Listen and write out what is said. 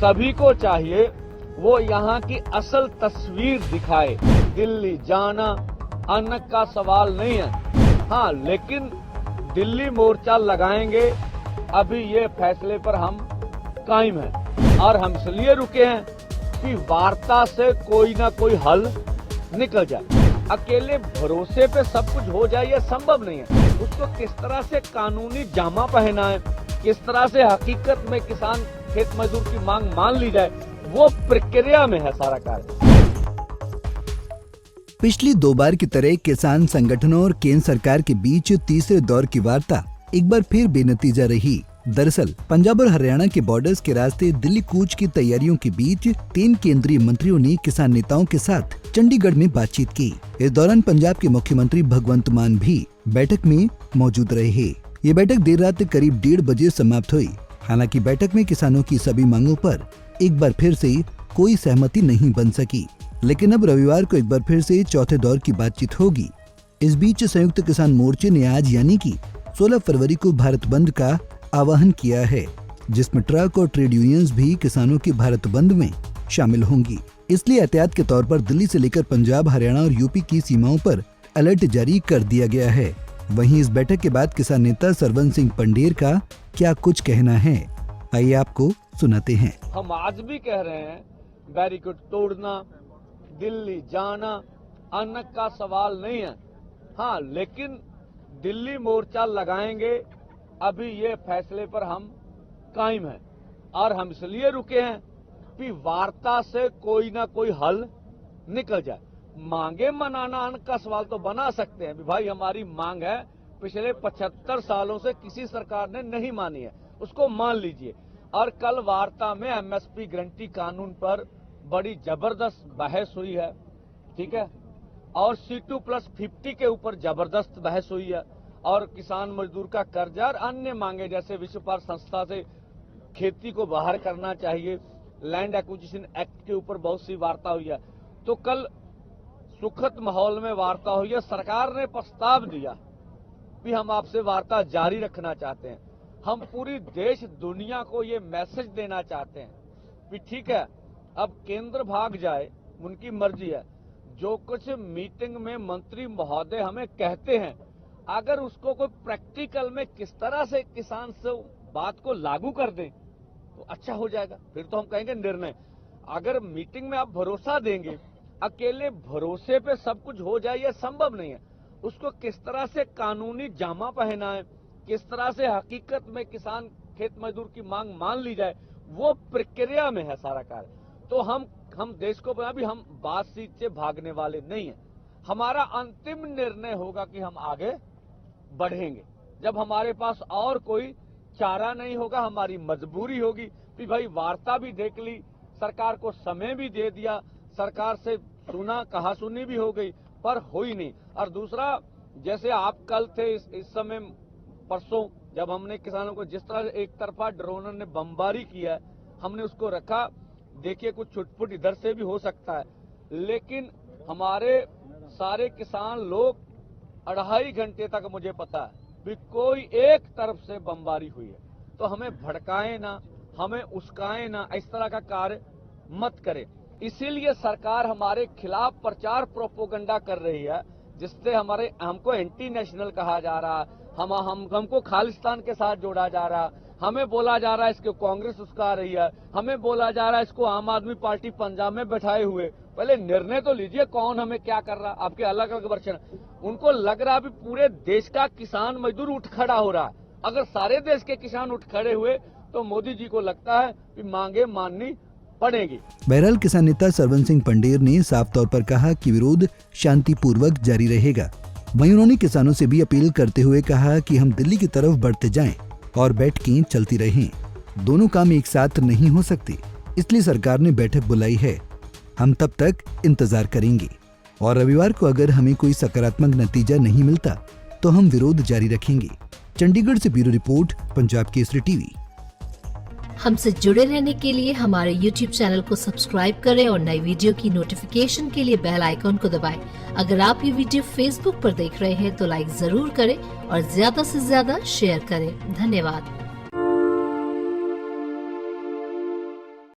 सभी को चाहिए वो यहाँ की असल तस्वीर दिखाए। दिल्ली जाना अन्न का सवाल नहीं है, हाँ, लेकिन दिल्ली मोर्चा लगाएंगे, अभी ये फैसले पर हम कायम हैं। और हम इसलिए रुके हैं कि वार्ता से कोई ना कोई हल निकल जाए। अकेले भरोसे पे सब कुछ हो जाए यह संभव नहीं है। उसको किस तरह से कानूनी जामा पहनाए, किस तरह से हकीकत में किसान खेत मजदूर की मांग मान ली जाए, वो प्रक्रिया में है सारा कार्य। पिछली 2 बार की तरह किसान संगठनों और केंद्र सरकार के बीच तीसरे दौर की वार्ता एक बार फिर बेनतीजा रही। दरअसल पंजाब और हरियाणा के बॉर्डर्स के रास्ते दिल्ली कूच की तैयारियों के बीच 3 केंद्रीय मंत्रियों ने किसान नेताओं के साथ चंडीगढ़ में बातचीत की। इस दौरान पंजाब के मुख्यमंत्री भगवंत मान भी बैठक में मौजूद रहे। ये बैठक देर रात करीब 1:30 बजे समाप्त हुई। हालांकि बैठक में किसानों की सभी मांगों पर एक बार फिर से कोई सहमति नहीं बन सकी, लेकिन अब रविवार को एक बार फिर से चौथे दौर की बातचीत होगी। इस बीच संयुक्त किसान मोर्चे ने आज यानी कि 16 फरवरी को भारत बंद का आह्वान किया है, जिसमें ट्रक और ट्रेड यूनियंस भी किसानों के भारत बंद में शामिल होंगी। इसलिए एहतियात के तौर पर दिल्ली से लेकर पंजाब, हरियाणा और यूपी की सीमाओं पर अलर्ट जारी कर दिया गया है। वहीं इस बैठक के बाद किसान नेता सरवन सिंह पंडेर का क्या कुछ कहना है, आइए आपको सुनाते हैं। हम आज भी कह रहे हैं बैरिकेड तोड़ना, दिल्ली जाना अन्न का सवाल नहीं है, हाँ, लेकिन दिल्ली मोर्चा लगाएंगे, अभी ये फैसले पर हम कायम हैं। और हम इसलिए रुके हैं कि वार्ता से कोई ना कोई हल निकल जाए। मांगे मनाना अन्न का सवाल तो बना सकते हैं, भाई हमारी मांग है, पिछले 75 सालों से किसी सरकार ने नहीं मानी है, उसको मान लीजिए। और कल वार्ता में एमएसपी गारंटी कानून पर बड़ी जबरदस्त बहस हुई है, ठीक है, और C2+50 के ऊपर जबरदस्त बहस हुई है, और किसान मजदूर का कर्जा और अन्य मांगे जैसे विश्व व्यापार संस्था से खेती को बाहर करना चाहिए, लैंड एक्विजिशन एक्ट के ऊपर बहुत सी वार्ता हुई है। तो कल सुखद माहौल में वार्ता हुई है। सरकार ने प्रस्ताव दिया कि हम आपसे वार्ता जारी रखना चाहते हैं। हम पूरी देश दुनिया को ये मैसेज देना चाहते हैं कि ठीक है, अब केंद्र भाग जाए, उनकी मर्जी है, जो कुछ मीटिंग में मंत्री महोदय हमें कहते हैं, अगर उसको कोई प्रैक्टिकल में किस तरह से किसान से बात को लागू कर दें तो अच्छा हो जाएगा। फिर तो हम कहेंगे निर्णय। अगर मीटिंग में आप भरोसा देंगे, अकेले भरोसे पे सब कुछ हो जाए यह संभव नहीं है। उसको किस तरह से कानूनी जामा पहनाए, किस तरह से हकीकत में किसान खेत मजदूर की मांग मान ली जाए, वो प्रक्रिया में है सारा कार्य। तो हम देश को अभी हम बातचीत से भागने वाले नहीं है। हमारा अंतिम निर्णय होगा कि हम आगे बढ़ेंगे जब हमारे पास और कोई चारा नहीं होगा, हमारी मजबूरी होगी कि भाई वार्ता भी देख ली, सरकार को समय भी दे दिया, सरकार से सुना, कहा सुनी भी हो गई, पर हुई नहीं। और दूसरा, जैसे आप कल थे इस समय परसों, जब हमने किसानों को जिस तरह एक तरफा ड्रोन ने बमबारी किया, हमने उसको रखा। देखिए कुछ छुटपुट इधर से भी हो सकता है, लेकिन हमारे सारे किसान लोग 2.5 घंटे तक, मुझे पता है भी कोई एक तरफ से बमबारी हुई है, तो हमें भड़काए ना, हमें उस्काए ना, इस तरह का कार्य मत करें। इसीलिए सरकार हमारे खिलाफ प्रचार प्रोपोगंडा कर रही है, जिससे हमको एंटी नेशनल कहा जा रहा है, हमको खालिस्तान के साथ जोड़ा जा रहा है, हमें बोला जा रहा है इसको कांग्रेस उस्का रही है, हमें बोला जा रहा है इसको आम आदमी पार्टी पंजाब में बैठाए हुए। पहले निर्णय तो लीजिए कौन हमें क्या कर रहा है। आपके अलग अलग वर्षन, उनको लग रहा है पूरे देश का किसान मजदूर उठ खड़ा हो रहा है। अगर सारे देश के किसान उठ खड़े हुए तो मोदी जी को लगता है कि मांगे माननी पड़ेगी। बहरहाल किसान नेता सरवन सिंह पंडेर ने साफ तौर पर कहा कि विरोध शांतिपूर्वक जारी रहेगा। वहीं उन्होंने किसानों से भी अपील करते हुए कहा कि हम दिल्ली की तरफ बढ़ते जाएं और बैठकें चलती रहें। दोनों काम एक साथ नहीं हो सकते, इसलिए सरकार ने बैठक बुलाई है। हम तब तक इंतजार करेंगे और रविवार को अगर हमें कोई सकारात्मक नतीजा नहीं मिलता तो हम विरोध जारी रखेंगे। चंडीगढ़ से bureau report, Punjab Kesari TV. हमसे जुड़े रहने के लिए हमारे YouTube चैनल को सब्सक्राइब करें और नई वीडियो की नोटिफिकेशन के लिए बेल आइकॉन को दबाएं। अगर आप ये वीडियो Facebook पर देख रहे हैं तो लाइक जरूर करें और ज्यादा से ज्यादा शेयर करें। धन्यवाद।